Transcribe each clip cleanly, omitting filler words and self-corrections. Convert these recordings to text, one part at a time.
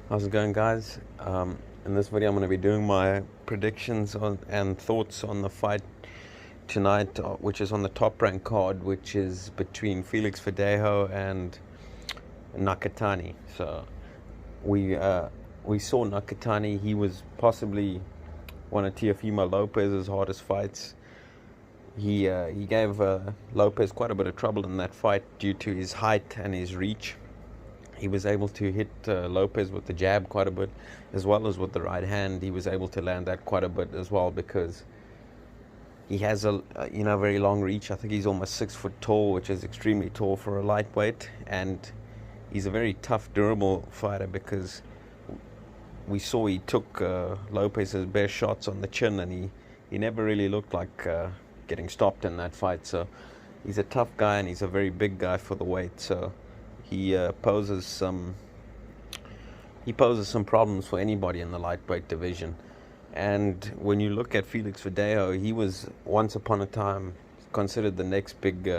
How's it going, guys? In this video, I'm going to be doing my predictions on and thoughts on the fight tonight, which is on the top rank card, which is between Felix Verdejo and Nakatani. So we saw Nakatani. He was possibly one of Teofimo Lopez's hardest fights. He gave Lopez quite a bit of trouble in that fight due to his height and his reach. He was able to hit Lopez with the jab quite a bit, as well as with the right hand. He was able to land that quite a bit as well because he has a very long reach. I think he's almost 6 foot tall, which is extremely tall for a lightweight, and he's a very tough, durable fighter because we saw he took Lopez's best shots on the chin, and he never really looked like getting stopped in that fight. So he's a tough guy, and he's a very big guy for the weight. So he poses some problems for anybody in the lightweight division. And when you look at Felix Verdejo, he was once upon a time considered the next big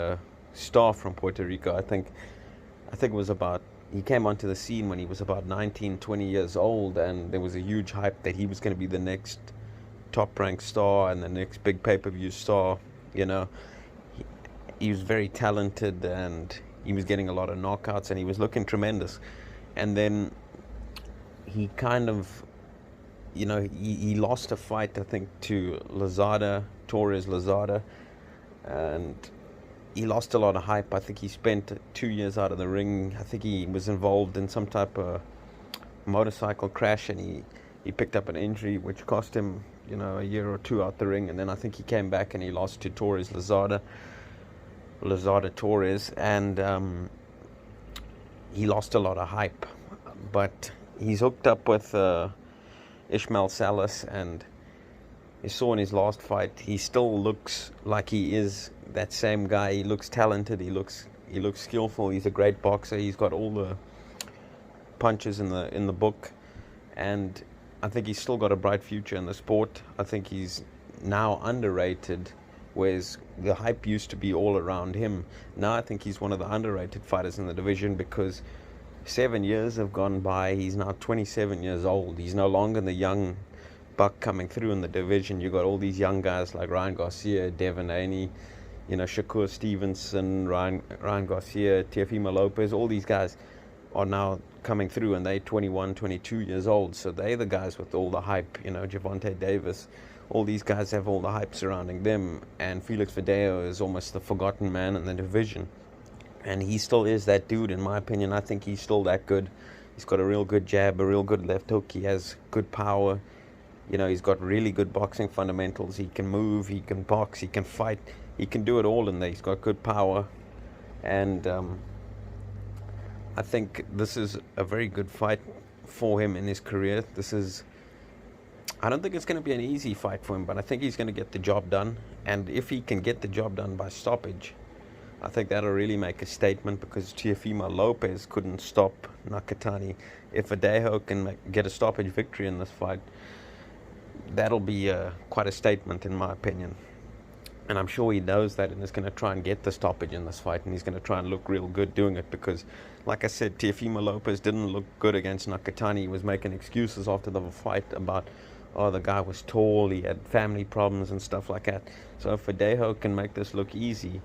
star from Puerto Rico. I think it was about, he came onto the scene when he was about 19, 20 years old, and there was a huge hype that he was going to be the next top ranked star and the next big pay-per-view star. He was very talented, and he was getting a lot of knockouts, and he was looking tremendous. And then he kind of, he lost a fight, I think, to Torres Lazada, and he lost a lot of hype. I think he spent 2 years out of the ring. I think he was involved in some type of motorcycle crash, and he picked up an injury which cost him, a year or two out the ring. And then I think he came back and he lost to Torres Lazada Torres, and he lost a lot of hype. But he's hooked up with Ishmael Salas, and you saw in his last fight, he still looks like he is that same guy. He looks talented, he looks skillful, he's a great boxer, he's got all the punches in the book, and I think he's still got a bright future in the sport. I think he's now underrated, whereas the hype used to be all around him. Now I think he's one of the underrated fighters in the division because 7 years have gone by. He's now 27 years old. He's no longer the young buck coming through in the division. You got all these young guys like Ryan Garcia, Devin Haney, Shakur Stevenson, Ryan Garcia, Teofimo Lopez. All these guys are now coming through, and they're 21, 22 years old. So they're the guys with all the hype. Javonte Davis. All these guys have all the hype surrounding them, and Felix Verdejo is almost the forgotten man in the division. And he still is that dude, in my opinion. I think he's still that good. He's got a real good jab, a real good left hook. He has good power. He's got really good boxing fundamentals. He can move, he can box, he can fight. He can do it all in there. He's got good power. And I think this is a very good fight for him in his career. I don't think it's going to be an easy fight for him, but I think he's going to get the job done. And if he can get the job done by stoppage, I think that'll really make a statement, because Teofimo Lopez couldn't stop Nakatani. If Verdejo can get a stoppage victory in this fight, that'll be quite a statement, in my opinion. And I'm sure he knows that, and is going to try and get the stoppage in this fight, and he's going to try and look real good doing it, because, like I said, Teofimo Lopez didn't look good against Nakatani. He was making excuses after the fight about, the guy was tall, he had family problems and stuff like that. So if Verdejo can make this look easy,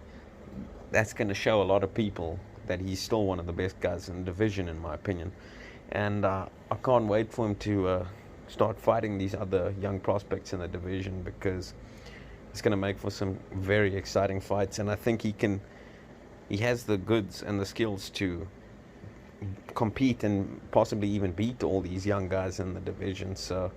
that's going to show a lot of people that he's still one of the best guys in the division, in my opinion. And I can't wait for him to start fighting these other young prospects in the division, because it's going to make for some very exciting fights. And I think he has the goods and the skills to compete and possibly even beat all these young guys in the division. So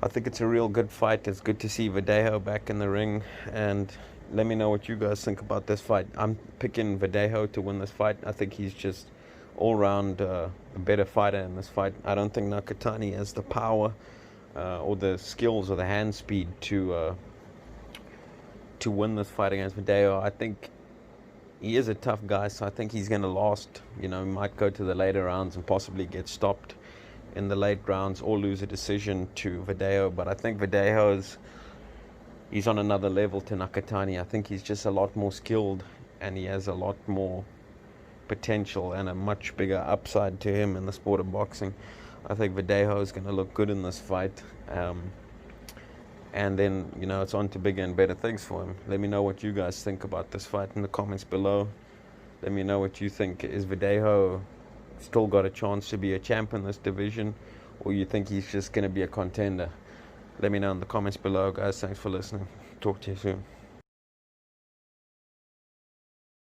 I think it's a real good fight. It's good to see Verdejo back in the ring, and let me know what you guys think about this fight. I'm picking Verdejo to win this fight. I think he's just all-round a better fighter in this fight. I don't think Nakatani has the power or the skills or the hand speed to win this fight against Verdejo. I think he is a tough guy, so I think he's going to last. He might go to the later rounds and possibly get stopped in the late rounds or lose a decision to Verdejo. But I think Verdejo he's on another level to Nakatani. I think he's just a lot more skilled, and he has a lot more potential and a much bigger upside to him in the sport of boxing. I think Verdejo is going to look good in this fight. And then, it's on to bigger and better things for him. Let me know what you guys think about this fight in the comments below. Let me know what you think. Is Verdejo still got a chance to be a champ in this division, or you think he's just going to be a contender? Let me know in the comments below, guys. Thanks for listening. Talk to you soon.